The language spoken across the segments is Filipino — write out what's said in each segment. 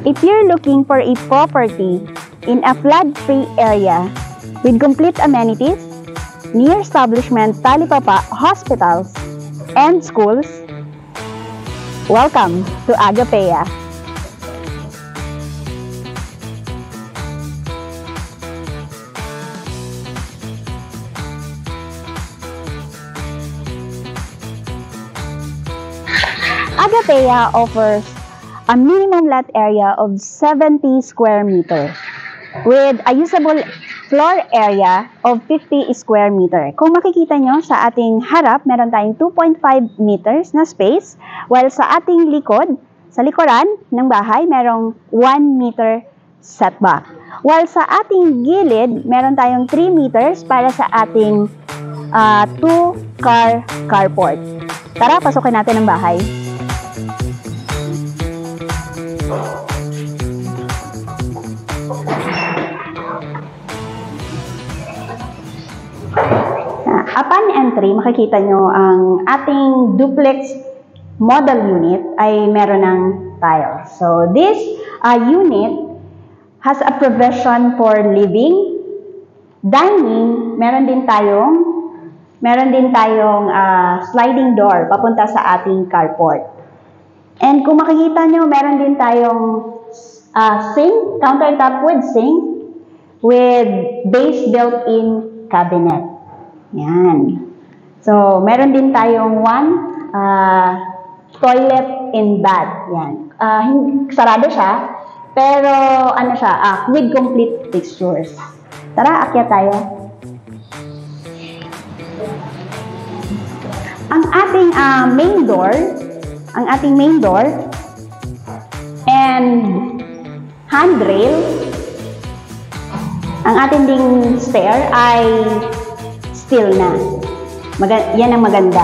If you're looking for a property in a flood-free area with complete amenities, near establishment Talipapa hospitals and schools, welcome to Agapea. Agapea offers a minimum lot area of 70 square meters with a usable floor area of 50 square meter. Kung makikita nyo sa ating harap, meron tayong 2.5 meters na space, while sa ating likod, sa likuran ng bahay, merong 1 meter setback. While sa ating gilid, meron tayong 3 meters para sa ating 2-car carport. Tara, pasukin natin ang bahay. Upon entry, makikita nyo ang ating duplex model unit ay meron ng tile. So, this unit has a provision for living, dining, meron din tayong sliding door papunta sa ating carport. And kung makikita nyo, meron din tayong sink, countertop with sink, with base built-in cabinet. Yan. So, meron din tayong toilet and bath. Yan. Sarado siya, pero ano siya, with complete fixtures. Tara, akyat tayo. Ang ating main door and handrail, ang ating ding stair ay steel na. Yan ang maganda.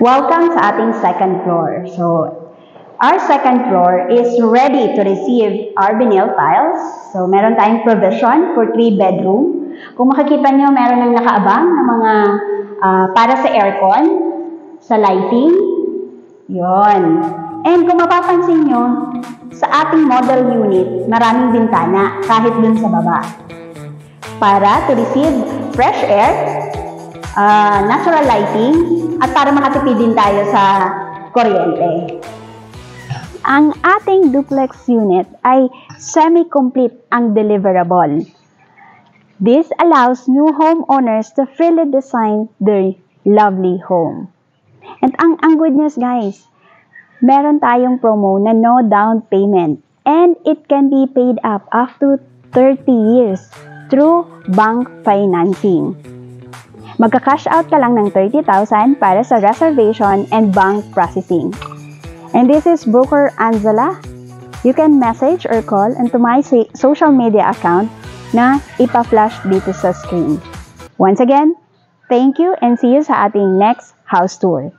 Welcome sa ating second floor. So, our second floor is ready to receive our vinyl tiles. So, meron tayong provision for 3 bedroom. Kung makikita nyo, meron nang nakaabang na mga para sa aircon, sa lighting, yon. And kung mapapansin nyo, sa ating model unit, maraming bintana kahit dun sa baba. Para to receive fresh air, natural lighting, at para makatipid din tayo sa kuryente. Ang ating duplex unit ay semi-complete ang deliverable. This allows new homeowners to freely design their lovely home. And ang good news guys, meron tayong promo na no down payment and it can be paid up to 30 years through bank financing. Magka-cash out ka lang ng 30,000 para sa reservation and bank processing. And this is Broker Angela. You can message or call into my social media account na ipa-flash dito sa screen. Once again, thank you and see you sa ating next house tour.